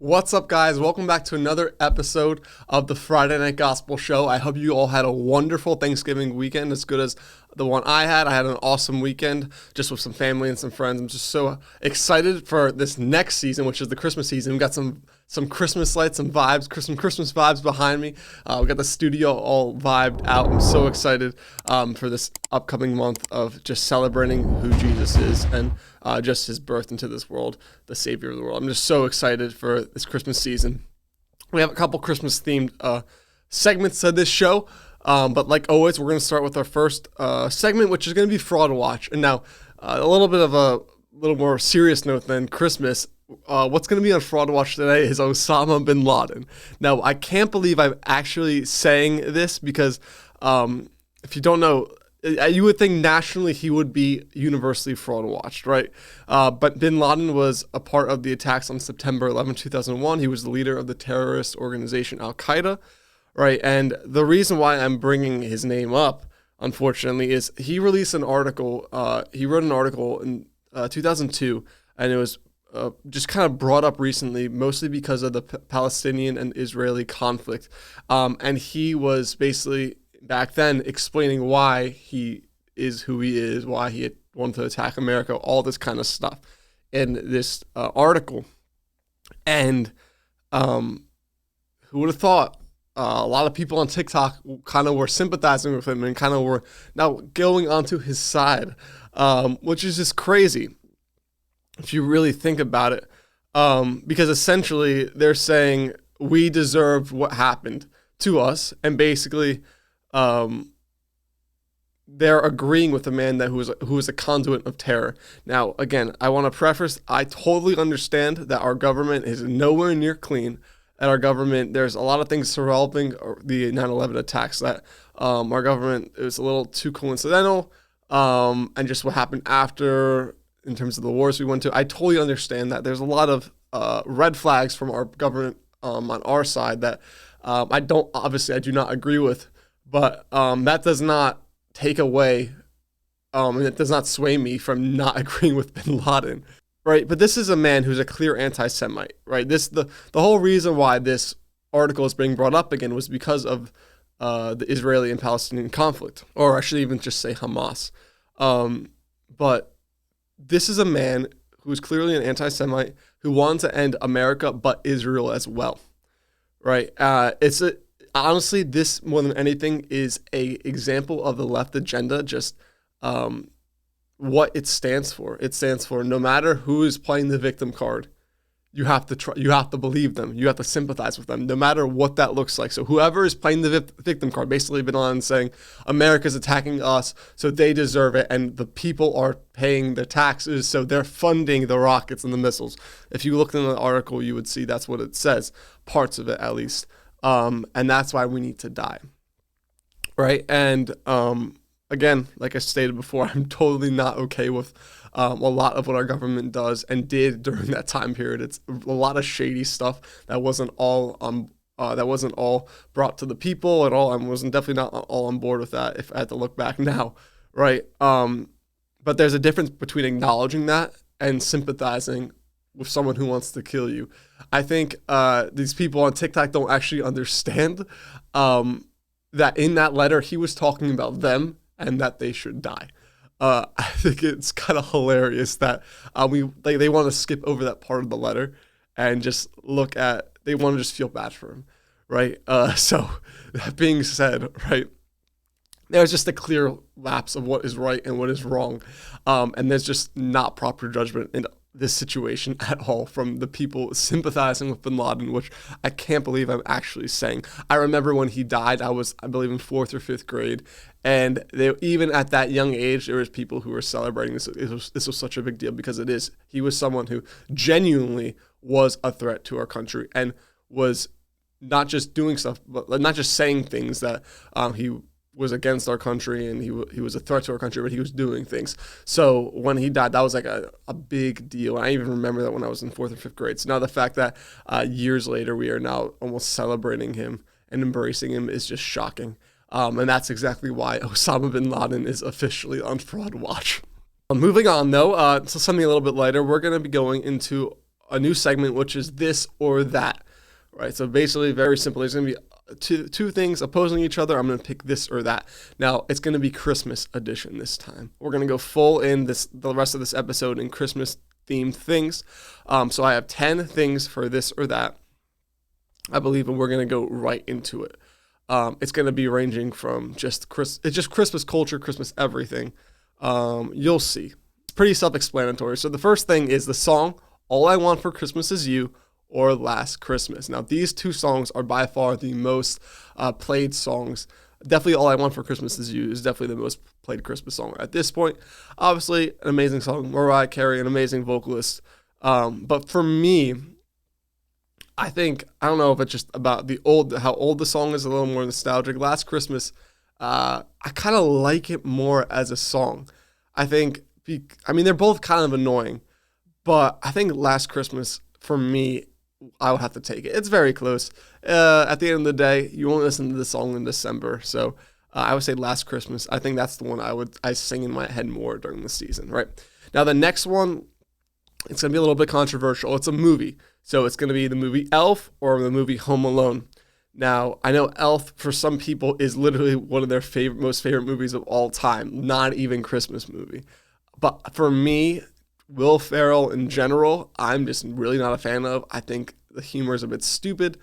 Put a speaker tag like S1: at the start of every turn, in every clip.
S1: What's up, guys? Welcome back to another episode of the Friday Night Gospel Show. I hope you all had a wonderful Thanksgiving weekend, as good as the one I had. I had an awesome weekend just with some family and some friends. I'm just so excited for this next season, which is the Christmas season. We got some Christmas lights, some vibes, some Christmas vibes behind me. We got the studio all vibed out. I'm so excited for this upcoming month of just celebrating who Jesus is and just his birth into this world, the Savior of the world. I'm just so excited for this Christmas season. We have a couple Christmas-themed segments to this show, but like always, we're going to start with our first segment, which is going to be Fraud Watch. And now, a little bit of a little more serious note than Christmas. What's going to be on Fraud Watch today is Osama bin Laden. Now, I can't believe I'm actually saying this because if you don't know, you would think nationally he would be universally fraud watched, right? But bin Laden was a part of the attacks on September 11, 2001. He was the leader of the terrorist organization Al-Qaeda, right? And the reason why I'm bringing his name up, unfortunately, is he released an article. He wrote an article in 2002, and it was just kind of brought up recently, mostly because of the Palestinian and Israeli conflict. And he was basically back then explaining why he is who he is, why he had wanted to attack America, all this kind of stuff in this article. And who would have thought a lot of people on TikTok kind of were sympathizing with him and kind of were now going onto his side, which is just crazy if you really think about it, because essentially they're saying we deserved what happened to us, and basically they're agreeing with the man that who is a conduit of terror. Now, again, I want to preface, I totally understand that our government is nowhere near clean. At our government, there's a lot of things surrounding the 9/11 attacks that our government is a little too coincidental, and just what happened after in terms of the wars we went to. I totally understand that. There's a lot of red flags from our government on our side that I do not agree with. But that does not take away, and it does not sway me from not agreeing with bin Laden, right? But this is a man who's a clear anti-Semite, right? The whole reason why this article is being brought up again was because of the Israeli and Palestinian conflict, or I should even just say Hamas. But this is a man who is clearly an anti-Semite who wants to end America, but Israel as well, right? Honestly, this more than anything is a example of the left agenda, just what it stands for. It stands for no matter who is playing the victim card, you have to believe them. You have to sympathize with them, no matter what that looks like. So whoever is playing the victim card, basically been on saying America's attacking us, so they deserve it, and the people are paying their taxes, so they're funding the rockets and the missiles. If you looked in the article, you would see that's what it says, parts of it at least. And that's why we need to die, right? And again, like I stated before, I'm totally not okay with a lot of what our government does and did during that time period. It's a lot of shady stuff that wasn't all brought to the people at all. I wasn't definitely not all on board with that if I had to look back now, right? But there's a difference between acknowledging that and sympathizing with someone who wants to kill you. I think these people on TikTok don't actually understand that in that letter he was talking about them and that they should die. I think it's kind of hilarious that they want to skip over that part of the letter and just they want to just feel bad for him, right? So that being said, right, there's just a clear lapse of what is right and what is wrong, and there's just not proper judgment in this situation at all from the people sympathizing with bin Laden, which I can't believe I'm actually saying. I remember when he died, I believe in 4th or 5th grade, and even at that young age, there was people who were celebrating this. This was such a big deal because he was someone who genuinely was a threat to our country and was not just doing stuff, but not just saying things that he was against our country and he was a threat to our country, but he was doing things. So when he died, that was like a big deal. And I even remember that when I was in 4th or 5th grade. So now the fact that years later we are now almost celebrating him and embracing him is just shocking. And that's exactly why Osama bin Laden is officially on Fraud Watch. Moving on though, to something a little bit lighter, we're going to be going into a new segment, which is this or that, right? So basically, very simple. There's going to be two things opposing each other. I'm going to pick this or that. Now, it's going to be Christmas edition this time. We're going to go full in the rest of this episode in Christmas themed things. So I have 10 things for this or that, I believe, and we're going to go right into it. It's going to be ranging from it's just Christmas culture, Christmas everything. You'll see. It's pretty self-explanatory. So the first thing is the song All I Want for Christmas Is You or Last Christmas. Now, these two songs are by far the most played songs. Definitely All I Want for Christmas Is You is definitely the most played Christmas song at this point. Obviously, an amazing song. Mariah Carey, an amazing vocalist. But for me, I don't know if it's just about how old the song is, a little more nostalgic. Last Christmas, I kind of like it more as a song. They're both kind of annoying, but I think Last Christmas, for me, I would have to take it. It's very close. At the end of the day, you won't listen to the song in December, so I would say Last Christmas. I think that's the one I sing in my head more during the season, right? Now, the next one, it's going to be a little bit controversial. It's a movie. So it's going to be the movie Elf or the movie Home Alone. Now, I know Elf, for some people, is literally one of their most favorite movies of all time, not even Christmas movie. But for me, Will Ferrell in general, I'm just really not a fan of. I think the humor is a bit stupid,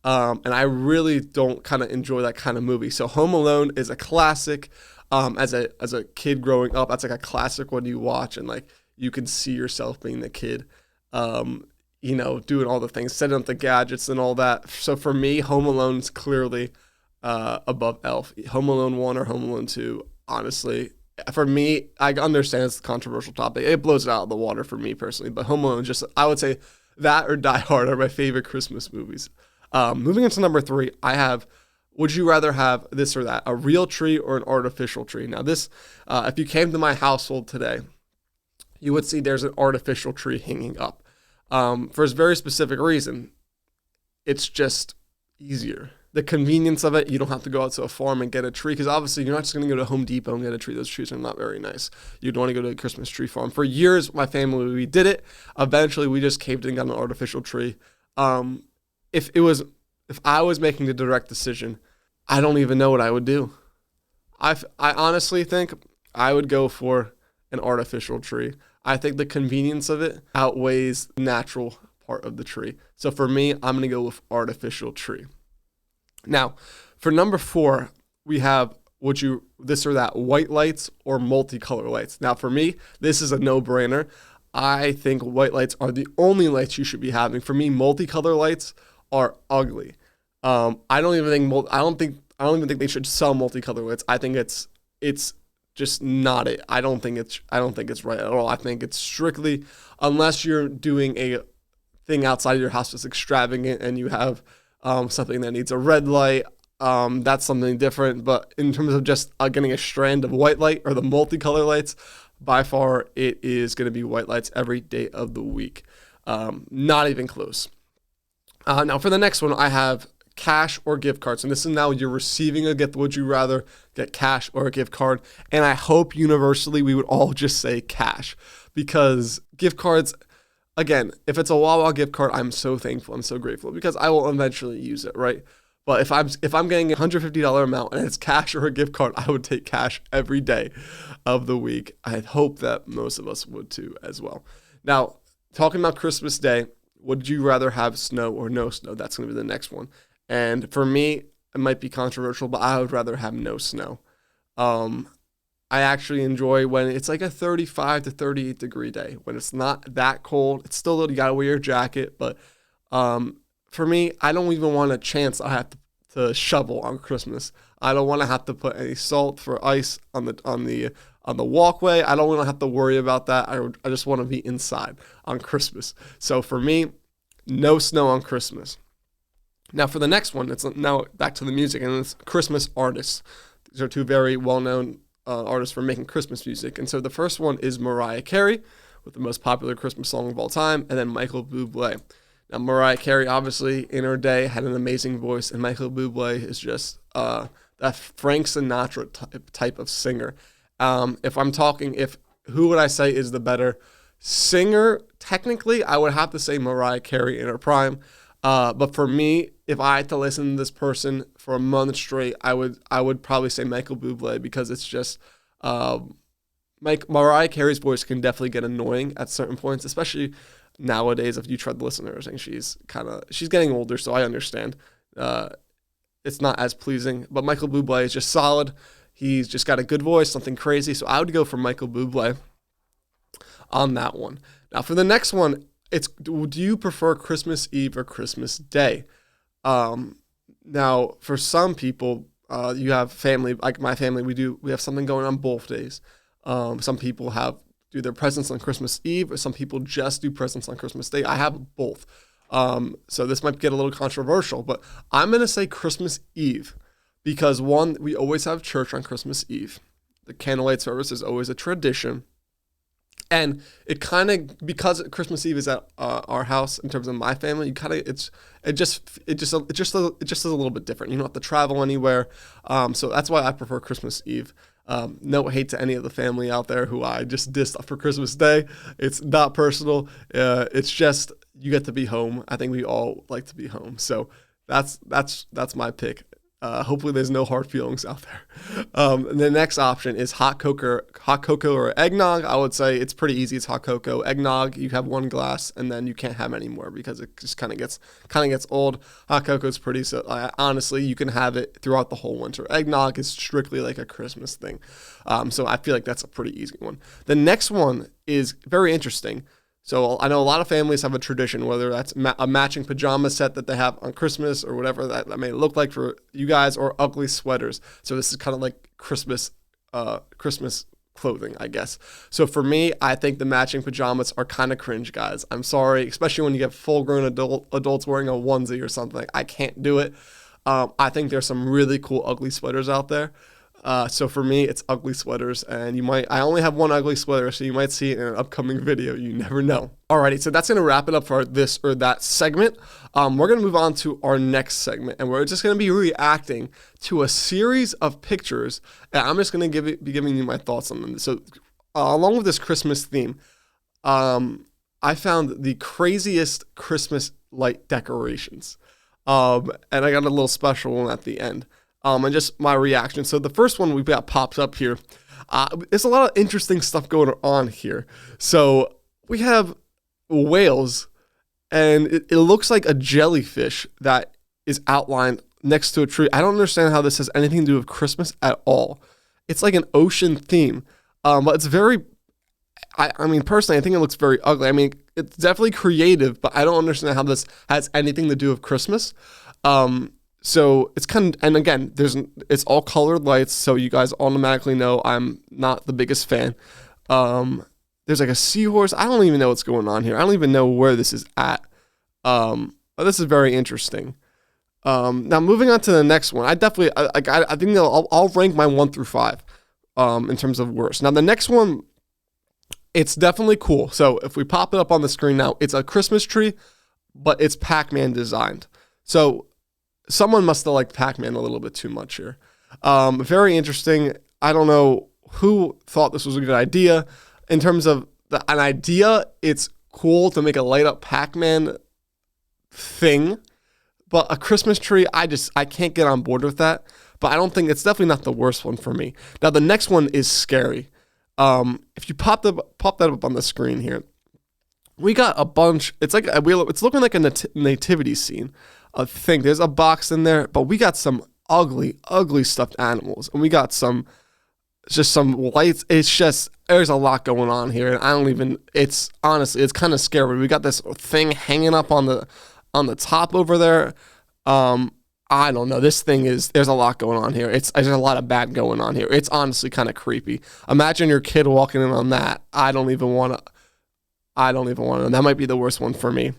S1: and I really don't kind of enjoy that kind of movie. So Home Alone is a classic. As a kid growing up, that's like a classic one you watch, and like you can see yourself being the kid. Doing all the things, setting up the gadgets and all that. So for me, Home Alone's clearly above Elf. Home Alone 1 or Home Alone 2, honestly. For me, I understand it's a controversial topic. It blows it out of the water for me personally. But Home Alone, I would say that or Die Hard are my favorite Christmas movies. Moving into number 3, I have, would you rather have this or that, a real tree or an artificial tree? Now this, if you came to my household today, you would see there's an artificial tree hanging up. For a very specific reason. It's just easier. The convenience of it, you don't have to go out to a farm and get a tree, because obviously you're not just going to go to Home Depot and get a tree. Those trees are not very nice. You'd want to go to a Christmas tree farm. For years, my family, we did it. Eventually, we just caved in and got an artificial tree. If I was making the direct decision, I don't even know what I would do. I honestly think I would go for an artificial tree. I think the convenience of it outweighs the natural part of the tree. So for me, I'm going to go with artificial tree. Now, for number 4, we have this or that, white lights or multicolor lights. Now, for me, this is a no-brainer. I think white lights are the only lights you should be having. For me, multicolor lights are ugly. I don't even think they should sell multicolor lights. I think it's just not it. I don't think it's right at all. I think it's strictly, unless you're doing a thing outside of your house that's extravagant and you have something that needs a red light, that's something different. But in terms of just getting a strand of white light or the multicolor lights, by far it is going to be white lights every day of the week. Not even close. Now for the next one, I have cash or gift cards. And this is now you're receiving a gift. Would you rather get cash or a gift card? And I hope universally we would all just say cash, because gift cards, again, if it's a Wawa gift card, I'm so thankful. I'm so grateful because I will eventually use it, right? But if I'm getting a $150 amount and it's cash or a gift card, I would take cash every day of the week. I hope that most of us would too as well. Now, talking about Christmas Day, would you rather have snow or no snow? That's going to be the next one. And for me, it might be controversial, but I would rather have no snow. I actually enjoy when it's like a 35 to 38 degree day, when it's not that cold. It's still, you gotta wear your jacket, but for me, I don't even want a chance I have to shovel on Christmas. I don't want to have to put any salt for ice on the walkway. I don't want to have to worry about that. I just want to be inside on Christmas. So for me, no snow on Christmas. Now for the next one, it's now back to the music, and it's Christmas artists. These are two very well-known artists for making Christmas music. And so the first one is Mariah Carey with the most popular Christmas song of all time, and then Michael Bublé. Now Mariah Carey, obviously, in her day, had an amazing voice, and Michael Bublé is just that Frank Sinatra type of singer. Who would I say is the better Singer, technically, I would have to say Mariah Carey in her prime. But for me, if I had to listen to this person for a month straight, I would probably say Michael Bublé, because it's just Mariah Carey's voice can definitely get annoying at certain points, especially nowadays. If you try to listen to her, saying she's getting older, so I understand. It's not as pleasing, but Michael Bublé is just solid. He's just got a good voice, something crazy. So I would go for Michael Bublé on that one. Now for the next one, do you prefer Christmas Eve or Christmas Day? Now for some people, you have family, like my family, we have something going on both days. Some people do their presents on Christmas Eve, or some people just do presents on Christmas Day. I have both. So this might get a little controversial, but I'm going to say Christmas Eve, because one, we always have church on Christmas Eve. The candlelight service is always a tradition. And it kind of, because Christmas Eve is at our house in terms of my family, it just is a little bit different. You don't have to travel anywhere. So that's why I prefer Christmas Eve. No hate to any of the family out there who I just dissed for Christmas Day. It's not personal. It's just you get to be home. I think we all like to be home. So that's my pick. Hopefully there's no hard feelings out there. And the next option is hot cocoa or eggnog. I would say it's pretty easy. It's hot cocoa. Eggnog, you have one glass and then you can't have any more because it just kind of gets old. Hot cocoa is pretty, so honestly, you can have it throughout the whole winter. Eggnog is strictly like a Christmas thing. So I feel like that's a pretty easy one. The next one is very interesting. So I know a lot of families have a tradition, whether that's a matching pajama set that they have on Christmas or whatever that may look like for you guys, or ugly sweaters. So this is kind of like Christmas clothing, I guess. So for me, I think the matching pajamas are kind of cringe, guys. I'm sorry, especially when you get full-grown adults wearing a onesie or something. I can't do it. I think there's some really cool ugly sweaters out there. So for me, it's ugly sweaters, and I only have one ugly sweater, so you might see it in an upcoming video. You never know. Alrighty, so that's going to wrap it up for this or that segment. We're going to move on to our next segment, and we're just going to be reacting to a series of pictures, and I'm just going to be giving you my thoughts on them. So along with this Christmas theme, I found the craziest Christmas light decorations, and I got a little special one at the end. And just my reaction. So the first one we've got pops up here. There's a lot of interesting stuff going on here. So we have whales, and it looks like a jellyfish that is outlined next to a tree. I don't understand how this has anything to do with Christmas at all. It's like an ocean theme, but it's very, I mean, personally, I think it looks very ugly. I mean, it's definitely creative, but I don't understand how this has anything to do with Christmas. So it's kind of, and again, it's all colored lights, so you guys automatically know I'm not the biggest fan. There's like a seahorse. I don't even know what's going on here. I don't even know where this is at. But this is very interesting. Now moving on to the next one, I think I'll rank my 1 through 5 in terms of worst. Now the next one, it's definitely cool. So if we pop it up on the screen now, it's a Christmas tree, but it's Pac-Man designed. So someone must have liked Pac-Man a little bit too much here. Very interesting. I don't know who thought this was a good idea. In terms of an idea, it's cool to make a light up Pac-Man thing, but a Christmas tree, I can't get on board with that. But I don't think it's definitely not the worst one for me. Now the next one is scary. If you pop that up on the screen here, we got a bunch. It's looking like a nativity scene. I think there's a box in there, but we got some ugly stuffed animals, and we got some lights. It's just, there's a lot going on here, and it's kind of scary. We got this thing hanging up on the top over there. I don't know. There's a lot going on here. There's a lot of bad going on here. It's honestly kind of creepy. Imagine your kid walking in on that. I don't even want to. That might be the worst one for me.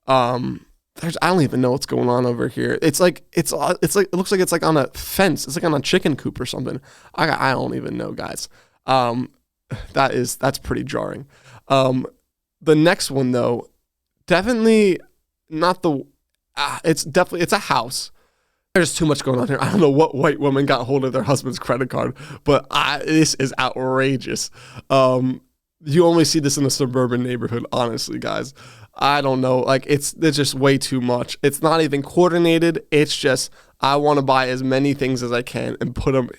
S1: I don't even know what's going on over here. It looks like it's like on a fence. It's like on a chicken coop or something. I don't even know, guys. That's pretty jarring. The next one though, definitely not the. It's a house. There's too much going on here. I don't know what white woman got hold of their husband's credit card, but this is outrageous. You only see this in a suburban neighborhood, honestly, guys. I don't know. Like, it's just way too much. It's not even coordinated. It's just, I want to buy as many things as I can and put them,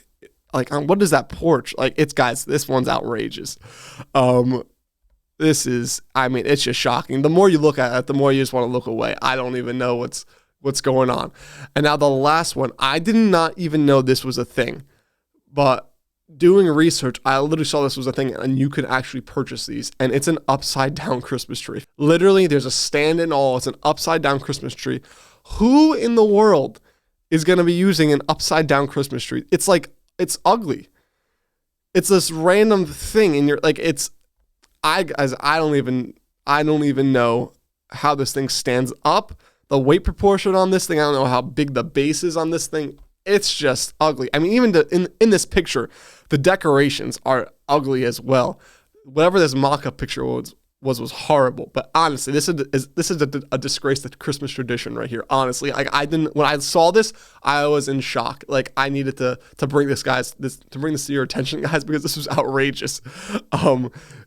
S1: like, on, what is that porch? Like, guys, this one's outrageous. This is, I mean, it's just shocking. The more you look at it, the more you just want to look away. I don't even know what's going on. And now the last one, I did not even know this was a thing, but doing research, I literally saw this was a thing, and you could actually purchase these, and it's an upside down Christmas tree. Literally, there's a stand and all. It's an upside down Christmas tree. Who in the world is going to be using an upside down Christmas tree? It's like, it's ugly. It's this random thing, and you're like, I don't even know how this thing stands up. The weight proportion on this thing, I don't know how big the base is on this thing. It's just ugly. I mean, even in this picture, the decorations are ugly as well. Whatever this mock-up picture was horrible. But honestly, this is a disgrace to Christmas tradition right here. Honestly, like, when I saw this, I was in shock. Like, I needed to bring this to your attention, guys, because this was outrageous.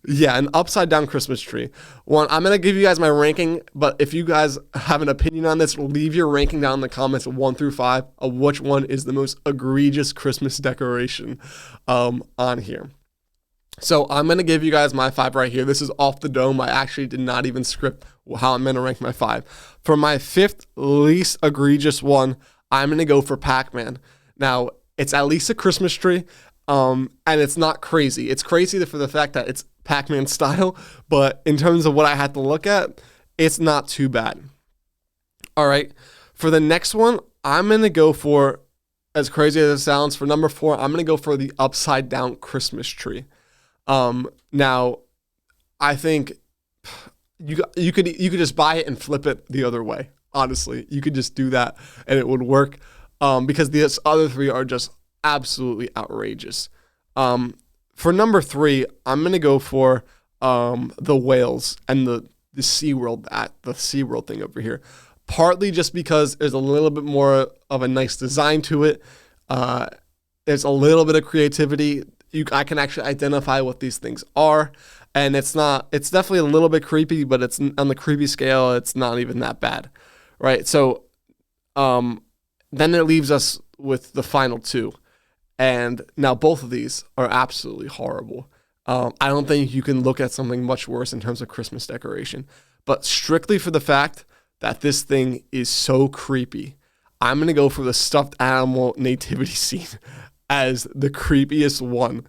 S1: Yeah, an upside down Christmas tree. I'm gonna give you guys my ranking, but if you guys have an opinion on this, leave your ranking down in the comments 1 through 5 of which one is the most egregious Christmas decoration on here. So I'm going to give you guys my 5 right here. This is off the dome. I actually did not even script how I'm going to rank my 5. For my 5th least egregious one, I'm going to go for Pac-Man. Now, it's at least a Christmas tree, and it's not crazy. It's crazy for the fact that it's Pac-Man style, but in terms of what I had to look at, it's not too bad. All right, for the next one, I'm going to go for, as crazy as it sounds, for number 4, I'm going to go for the upside down Christmas tree. Now, I think you could just buy it and flip it the other way. Honestly, you could just do that and it would work. Because these other 3 are just absolutely outrageous. For number 3, I'm gonna go for the whales and the SeaWorld thing over here. Partly just because there's a little bit more of a nice design to it. There's a little bit of creativity. I can actually identify what these things are, and it's definitely a little bit creepy, but it's on the creepy scale, it's not even that bad, right? So, then it leaves us with the final 2, and now both of these are absolutely horrible. I don't think you can look at something much worse in terms of Christmas decoration, but strictly for the fact that this thing is so creepy, I'm gonna go for the stuffed animal nativity scene as the creepiest one.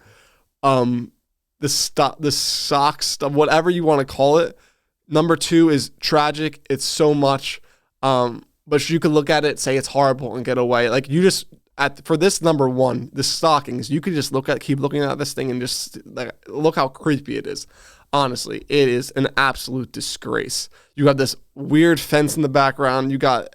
S1: The sock stuff, whatever you want to call it. Number 2 is tragic. It's so much. But you could look at it, say it's horrible, and get away. Like, you just for this number 1, the stockings, you could just keep looking at this thing and just like, look how creepy it is. Honestly, it is an absolute disgrace. You got this weird fence in the background. You got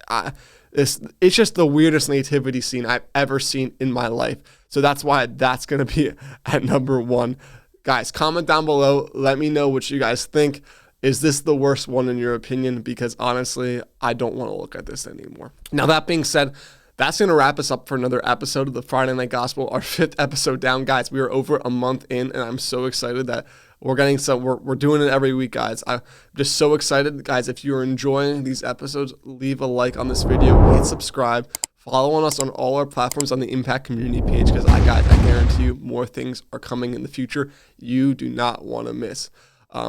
S1: it's just the weirdest nativity scene I've ever seen in my life. So that's why that's going to be at number 1. Guys, comment down below. Let me know what you guys think. Is this the worst one in your opinion? Because honestly, I don't want to look at this anymore. Now, that being said, that's going to wrap us up for another episode of the Friday Night Gospel, our 5th episode down, guys. We are over a month in, and I'm so excited that we're doing it every week, guys. I'm just so excited, guys. If you're enjoying these episodes, leave a like on this video, hit subscribe, follow us on all our platforms on the Impact Community page, because I guarantee you more things are coming in the future you do not want to miss.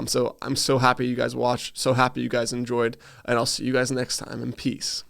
S1: So I'm so happy you guys watched, so happy you guys enjoyed, and I'll see you guys next time, and peace.